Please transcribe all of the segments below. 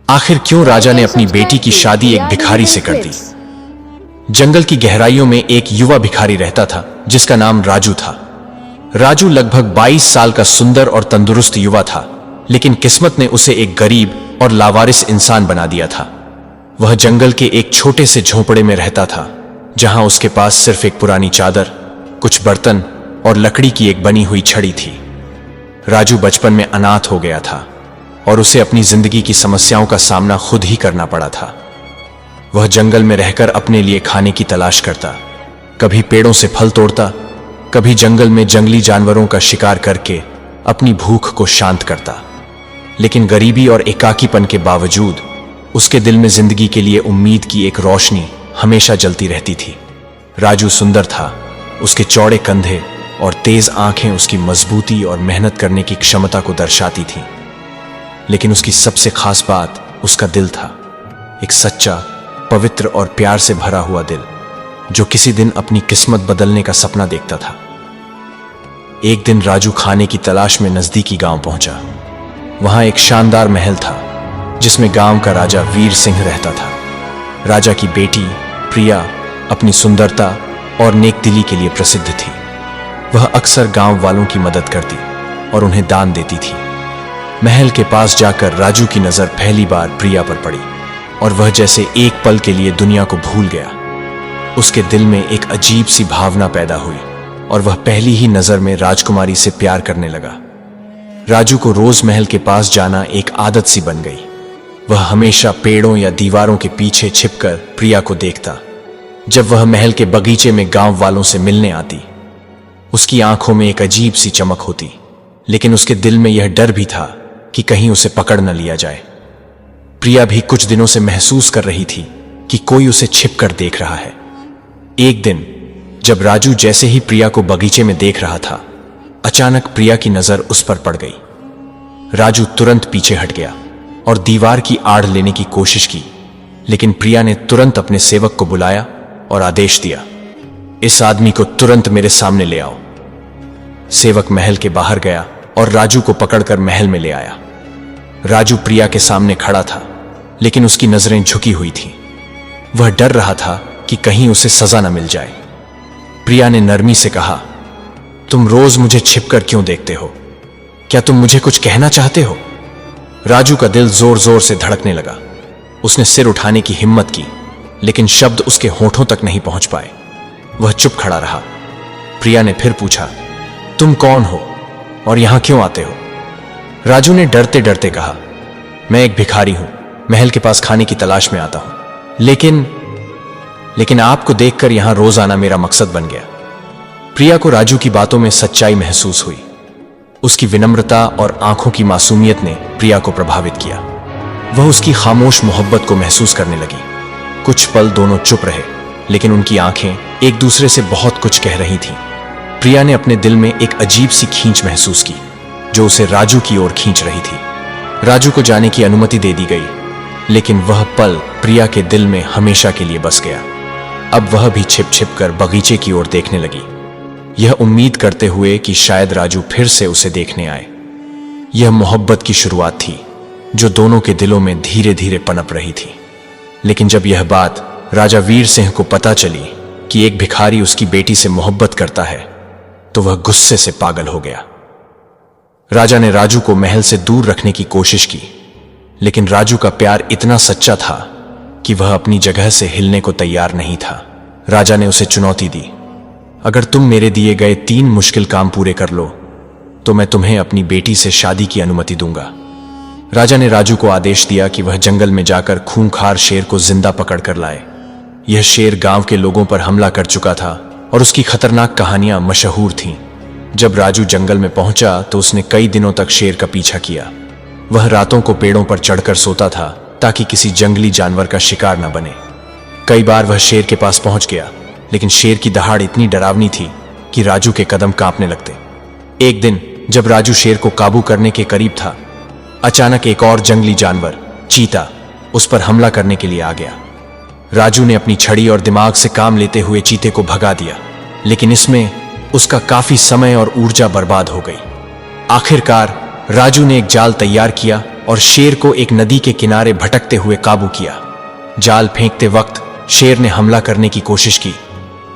आखिर क्यों राजा ने अपनी बेटी की शादी एक भिखारी से कर दी? जंगल की गहराइयों में एक युवा भिखारी रहता था जिसका नाम राजू था। राजू लगभग 22 साल का सुंदर और तंदुरुस्त युवा था, लेकिन किस्मत ने उसे एक गरीब और लावारिस इंसान बना दिया था। वह जंगल के एक छोटे से झोंपड़े में रहता था, जहां उसके पास सिर्फ एक पुरानी चादर, कुछ बर्तन और लकड़ी की एक बनी हुई छड़ी थी। राजू बचपन में अनाथ हो गया था और उसे अपनी जिंदगी की समस्याओं का सामना खुद ही करना पड़ा था। वह जंगल में रहकर अपने लिए खाने की तलाश करता, कभी पेड़ों से फल तोड़ता, कभी जंगल में जंगली जानवरों का शिकार करके अपनी भूख को शांत करता। लेकिन गरीबी और एकाकीपन के बावजूद उसके दिल में जिंदगी के लिए उम्मीद की एक रोशनी हमेशा जलती रहती थी। राजू सुंदर था, उसके चौड़े कंधे और तेज आंखें उसकी मजबूती और मेहनत करने की क्षमता को दर्शाती थीं। लेकिन उसकी सबसे खास बात उसका दिल था, एक सच्चा, पवित्र और प्यार से भरा हुआ दिल, जो किसी दिन अपनी किस्मत बदलने का सपना देखता था। एक दिन राजू खाने की तलाश में नजदीकी गांव पहुंचा। वहां एक शानदार महल था जिसमें गांव का राजा वीर सिंह रहता था। राजा की बेटी प्रिया अपनी सुंदरता और नेकदिली के लिए प्रसिद्ध थी। वह अक्सर गांव वालों की मदद करती और उन्हें दान देती थी। महल के पास जाकर राजू की नजर पहली बार प्रिया पर पड़ी और वह जैसे एक पल के लिए दुनिया को भूल गया। उसके दिल में एक अजीब सी भावना पैदा हुई और वह पहली ही नजर में राजकुमारी से प्यार करने लगा। राजू को रोज महल के पास जाना एक आदत सी बन गई। वह हमेशा पेड़ों या दीवारों के पीछे छिपकर प्रिया को देखता। जब वह महल के बगीचे में गांव वालों से मिलने आती, उसकी आंखों में एक अजीब सी चमक होती, लेकिन उसके दिल में यह डर भी था कि कहीं उसे पकड़ न लिया जाए। प्रिया भी कुछ दिनों से महसूस कर रही थी कि कोई उसे छिपकर देख रहा है। एक दिन जब राजू जैसे ही प्रिया को बगीचे में देख रहा था, अचानक प्रिया की नजर उस पर पड़ गई। राजू तुरंत पीछे हट गया और दीवार की आड़ लेने की कोशिश की, लेकिन प्रिया ने तुरंत अपने सेवक को बुलाया और आदेश दिया, इस आदमी को तुरंत मेरे सामने ले आओ। सेवक महल के बाहर गया और राजू को पकड़कर महल में ले आया। राजू प्रिया के सामने खड़ा था, लेकिन उसकी नजरें झुकी हुई थीं। वह डर रहा था कि कहीं उसे सजा न मिल जाए। प्रिया ने नरमी से कहा, तुम रोज मुझे छिपकर क्यों देखते हो? क्या तुम मुझे कुछ कहना चाहते हो? राजू का दिल जोर जोर से धड़कने लगा। उसने सिर उठाने की हिम्मत की, लेकिन शब्द उसके होठों तक नहीं पहुंच पाए। वह चुप खड़ा रहा। प्रिया ने फिर पूछा, तुम कौन हो और यहां क्यों आते हो? राजू ने डरते डरते कहा, मैं एक भिखारी हूं, महल के पास खाने की तलाश में आता हूं। लेकिन आपको देखकर यहां रोज आना मेरा मकसद बन गया। प्रिया को राजू की बातों में सच्चाई महसूस हुई। उसकी विनम्रता और आंखों की मासूमियत ने प्रिया को प्रभावित किया। वह उसकी खामोश मोहब्बत को महसूस करने लगी। कुछ पल दोनों चुप रहे, लेकिन उनकी आंखें एक दूसरे से बहुत कुछ कह रही थीं। प्रिया ने अपने दिल में एक अजीब सी खींच महसूस की, जो उसे राजू की ओर खींच रही थी। राजू को जाने की अनुमति दे दी गई, लेकिन वह पल प्रिया के दिल में हमेशा के लिए बस गया। अब वह भी छिप छिप कर बगीचे की ओर देखने लगी, यह उम्मीद करते हुए कि शायद राजू फिर से उसे देखने आए। यह मोहब्बत की शुरुआत थी, जो दोनों के दिलों में धीरे धीरे पनप रही थी। लेकिन जब यह बात राजा वीर सिंह को पता चली कि एक भिखारी उसकी बेटी से मोहब्बत करता है, तो वह गुस्से से पागल हो गया। राजा ने राजू को महल से दूर रखने की कोशिश की, लेकिन राजू का प्यार इतना सच्चा था कि वह अपनी जगह से हिलने को तैयार नहीं था। राजा ने उसे चुनौती दी, अगर तुम मेरे दिए गए 3 मुश्किल काम पूरे कर लो, तो मैं तुम्हें अपनी बेटी से शादी की अनुमति दूंगा। राजा ने राजू को आदेश दिया कि वह जंगल में जाकर खूंखार शेर को जिंदा पकड़ कर लाए। यह शेर गांव के लोगों पर हमला कर चुका था और उसकी खतरनाक कहानियां मशहूर थीं। जब राजू जंगल में पहुंचा तो उसने कई दिनों तक शेर का पीछा किया। वह रातों को पेड़ों पर चढ़कर सोता था ताकि किसी जंगली जानवर का शिकार न बने। कई बार वह शेर के पास पहुंच गया, लेकिन शेर की दहाड़ इतनी डरावनी थी कि राजू के कदम कांपने लगते। एक दिन जब राजू शेर को काबू करने के करीब था, अचानक एक और जंगली जानवर, चीता, उस पर हमला करने के लिए आ गया। राजू ने अपनी छड़ी और दिमाग से काम लेते हुए चीते को भगा दिया, लेकिन इसमें उसका काफी समय और ऊर्जा बर्बाद हो गई। आखिरकार राजू ने एक जाल तैयार किया और शेर को एक नदी के किनारे भटकते हुए काबू किया। जाल फेंकते वक्त शेर ने हमला करने की कोशिश की,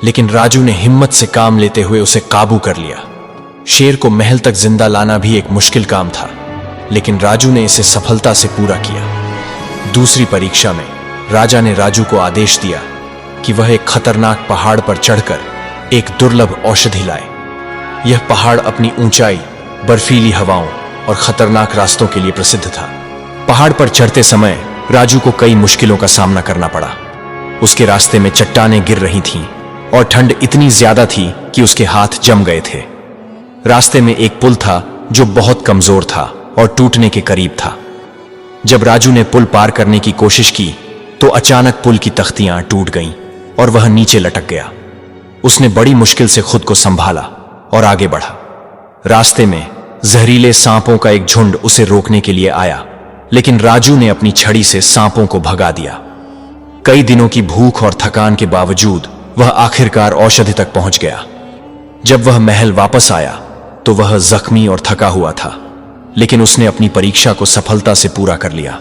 लेकिन राजू ने हिम्मत से काम लेते हुए उसे काबू कर लिया। शेर को महल तक जिंदा लाना भी एक मुश्किल काम था, लेकिन राजू ने इसे सफलता से पूरा किया। दूसरी परीक्षा में राजा ने राजू को आदेश दिया कि वह एक खतरनाक पहाड़ पर चढ़कर एक दुर्लभ औषधि लाए। यह पहाड़ अपनी ऊंचाई, बर्फीली हवाओं और खतरनाक रास्तों के लिए प्रसिद्ध था। पहाड़ पर चढ़ते समय राजू को कई मुश्किलों का सामना करना पड़ा। उसके रास्ते में चट्टानें गिर रही थीं और ठंड इतनी ज्यादा थी कि उसके हाथ जम गए थे। रास्ते में एक पुल था जो बहुत कमजोर था और टूटने के करीब था। जब राजू ने पुल पार करने की कोशिश की तो अचानक पुल की तख्तियां टूट गईं और वह नीचे लटक गया। उसने बड़ी मुश्किल से खुद को संभाला और आगे बढ़ा। रास्ते में जहरीले सांपों का एक झुंड उसे रोकने के लिए आया, लेकिन राजू ने अपनी छड़ी से सांपों को भगा दिया। कई दिनों की भूख और थकान के बावजूद वह आखिरकार औषधि तक पहुंच गया। जब वह महल वापस आया तो वह जख्मी और थका हुआ था, लेकिन उसने अपनी परीक्षा को सफलता से पूरा कर लिया।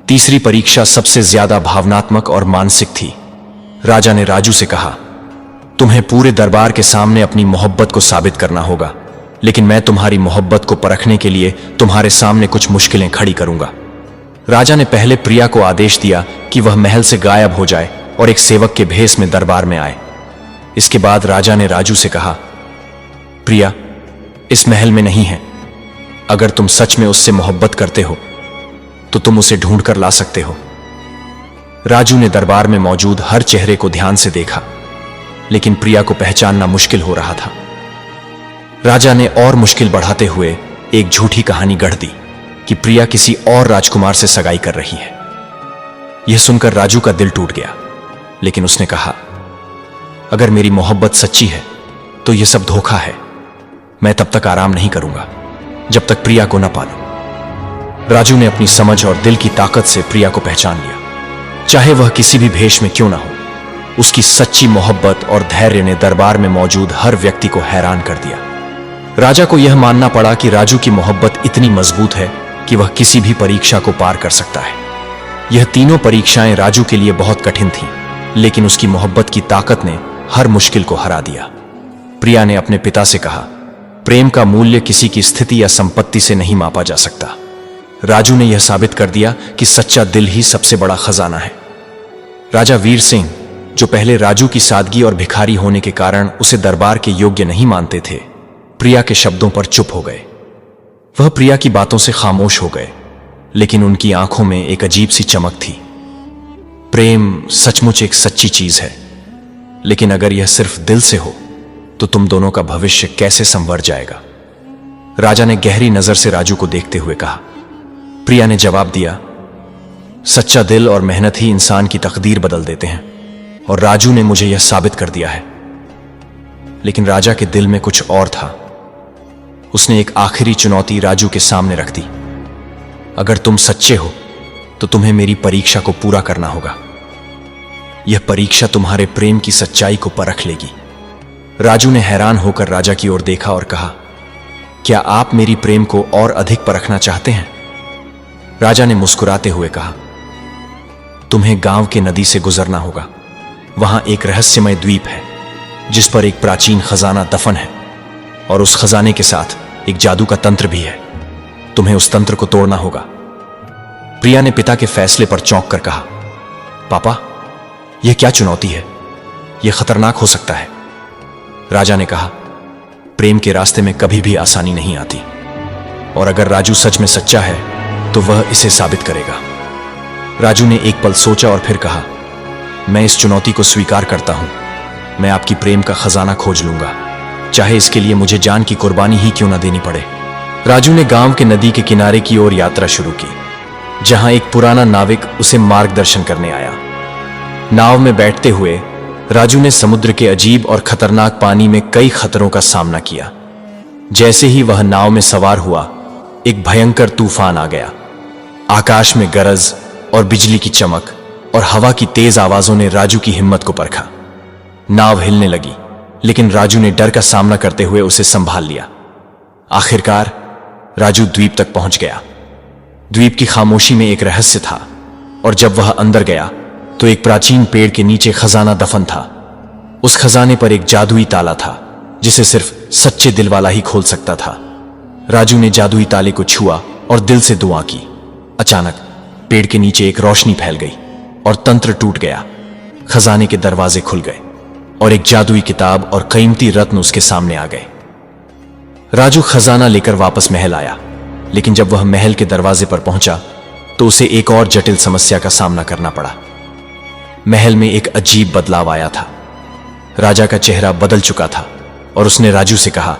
तीसरी परीक्षा सबसे ज्यादा भावनात्मक और मानसिक थी। राजा ने राजू से कहा, तुम्हें पूरे दरबार के सामने अपनी मोहब्बत को साबित करना होगा, लेकिन मैं तुम्हारी मोहब्बत को परखने के लिए तुम्हारे सामने कुछ मुश्किलें खड़ी करूंगा। राजा ने पहले प्रिया को आदेश दिया कि वह महल से गायब हो जाए और एक सेवक के भेष में दरबार में आए। इसके बाद राजा ने राजू से कहा, प्रिया इस महल में नहीं है। अगर तुम सच में उससे मोहब्बत करते हो तो तुम उसे ढूंढ कर ला सकते हो। राजू ने दरबार में मौजूद हर चेहरे को ध्यान से देखा, लेकिन प्रिया को पहचानना मुश्किल हो रहा था। राजा ने और मुश्किल बढ़ाते हुए एक झूठी कहानी गढ़ दी कि प्रिया किसी और राजकुमार से सगाई कर रही है। यह सुनकर राजू का दिल टूट गया, लेकिन उसने कहा, अगर मेरी मोहब्बत सच्ची है तो यह सब धोखा है। मैं तब तक आराम नहीं करूंगा जब तक प्रिया को न पालूं। राजू ने अपनी समझ और दिल की ताकत से प्रिया को पहचान लिया। चाहे वह किसी भी भेष में क्यों ना हो, उसकी सच्ची मोहब्बत और धैर्य ने दरबार में मौजूद हर व्यक्ति को हैरान कर दिया। राजा को यह मानना पड़ा कि राजू की मोहब्बत इतनी मजबूत है कि वह किसी भी परीक्षा को पार कर सकता है। यह तीनों परीक्षाएं राजू के लिए बहुत कठिन थीं, लेकिन उसकी मोहब्बत की ताकत ने हर मुश्किल को हरा दिया। प्रिया ने अपने पिता से कहा, प्रेम का मूल्य किसी की स्थिति या संपत्ति से नहीं मापा जा सकता। राजू ने यह साबित कर दिया कि सच्चा दिल ही सबसे बड़ा खजाना है। राजा वीर सिंह, जो पहले राजू की सादगी और भिखारी होने के कारण उसे दरबार के योग्य नहीं मानते थे, प्रिया के शब्दों पर चुप हो गए। वह प्रिया की बातों से खामोश हो गए, लेकिन उनकी आंखों में एक अजीब सी चमक थी। प्रेम सचमुच एक सच्ची चीज है, लेकिन अगर यह सिर्फ दिल से हो तो तुम दोनों का भविष्य कैसे संवर जाएगा। राजा ने गहरी नजर से राजू को देखते हुए कहा। प्रिया ने जवाब दिया, सच्चा दिल और मेहनत ही इंसान की तकदीर बदल देते हैं, और राजू ने मुझे यह साबित कर दिया है। लेकिन राजा के दिल में कुछ और था। उसने एक आखिरी चुनौती राजू के सामने रख दी। अगर तुम सच्चे हो तो तुम्हें मेरी परीक्षा को पूरा करना होगा। यह परीक्षा तुम्हारे प्रेम की सच्चाई को परख लेगी। राजू ने हैरान होकर राजा की ओर देखा और कहा, क्या आप मेरी प्रेम को और अधिक परखना चाहते हैं? राजा ने मुस्कुराते हुए कहा, तुम्हें गांव के नदी से गुजरना होगा। वहां एक रहस्यमय द्वीप है जिस पर एक प्राचीन खजाना दफन है, और उस खजाने के साथ एक जादू का तंत्र भी है। तुम्हें उस तंत्र को तोड़ना होगा। प्रिया ने पिता के फैसले पर चौंक कर कहा, पापा, यह क्या चुनौती है? यह खतरनाक हो सकता है। राजा ने कहा, प्रेम के रास्ते में कभी भी आसानी नहीं आती, और अगर राजू सच में सच्चा है तो वह इसे साबित करेगा। राजू ने एक पल सोचा और फिर कहा, मैं इस चुनौती को स्वीकार करता हूं। मैं आपकी प्रेम का खजाना खोज लूंगा, चाहे इसके लिए मुझे जान की कुर्बानी ही क्यों ना देनी पड़े। राजू ने गांव के नदी के किनारे की ओर यात्रा शुरू की, जहां एक पुराना नाविक उसे मार्गदर्शन करने आया। नाव में बैठते हुए राजू ने समुद्र के अजीब और खतरनाक पानी में कई खतरों का सामना किया। जैसे ही वह नाव में सवार हुआ, एक भयंकर तूफान आ गया। आकाश में गरज और बिजली की चमक और हवा की तेज आवाजों ने राजू की हिम्मत को परखा। नाव हिलने लगी, लेकिन राजू ने डर का सामना करते हुए उसे संभाल लिया। आखिरकार राजू द्वीप तक पहुंच गया। द्वीप की खामोशी में एक रहस्य था, और जब वह अंदर गया तो एक प्राचीन पेड़ के नीचे खजाना दफन था। उस खजाने पर एक जादुई ताला था जिसे सिर्फ सच्चे दिल वाला ही खोल सकता था। राजू ने जादुई ताले को छुआ और दिल से दुआ की। अचानक पेड़ के नीचे एक रोशनी फैल गई और तंत्र टूट गया। खजाने के दरवाजे खुल गए और एक जादुई किताब और कीमती रत्न उसके सामने आ गए। राजू खजाना लेकर वापस महल आया, लेकिन जब वह महल के दरवाजे पर पहुंचा तो उसे एक और जटिल समस्या का सामना करना पड़ा। महल में एक अजीब बदलाव आया था। राजा का चेहरा बदल चुका था और उसने राजू से कहा,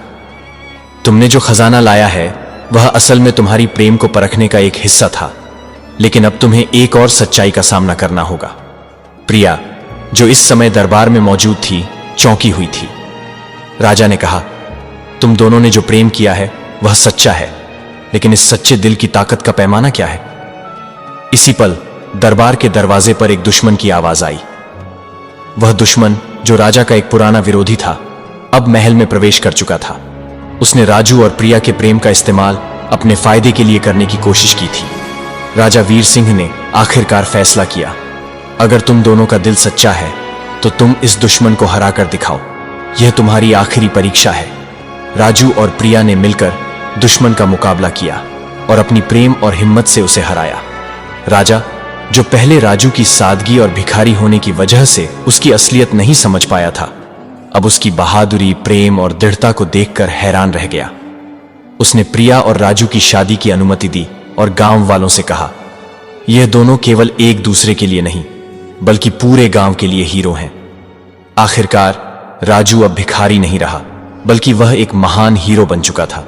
तुमने जो खजाना लाया है वह असल में तुम्हारी प्रेम को परखने का एक हिस्सा था, लेकिन अब तुम्हें एक और सच्चाई का सामना करना होगा। प्रिया, जो इस समय दरबार में मौजूद थी, चौंकी हुई थी। राजा ने कहा, तुम दोनों ने जो प्रेम किया है वह सच्चा है, लेकिन इस सच्चे दिल की ताकत का पैमाना क्या है? इसी पल दरबार के दरवाजे पर एक दुश्मन की आवाज आई। वह दुश्मन, जो राजा का एक पुराना विरोधी था, अब महल में प्रवेश कर चुका था। उसने राजू और प्रिया के प्रेम का इस्तेमाल अपने फायदे के लिए करने की कोशिश की थी। राजा वीर सिंह ने आखिरकार फैसला किया, अगर तुम दोनों का दिल सच्चा है तो तुम इस दुश्मन को हरा कर दिखाओ। यह तुम्हारी आखिरी परीक्षा है। राजू और प्रिया ने मिलकर दुश्मन का मुकाबला किया और अपनी प्रेम और हिम्मत से उसे हराया। राजा, जो पहले राजू की सादगी और भिखारी होने की वजह से उसकी असलियत नहीं समझ पाया था, अब उसकी बहादुरी, प्रेम और दृढ़ता को देखकर हैरान रह गया। उसने प्रिया और राजू की शादी की अनुमति दी और गांव वालों से कहा, यह दोनों केवल एक दूसरे के लिए नहीं बल्कि पूरे गांव के लिए हीरो हैं। आखिरकार राजू अब भिखारी नहीं रहा, बल्कि वह एक महान हीरो बन चुका था।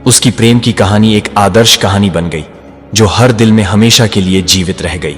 उसकी प्रेम की कहानी एक आदर्श कहानी बन गई जो हर दिल में हमेशा के लिए जीवित रह गई।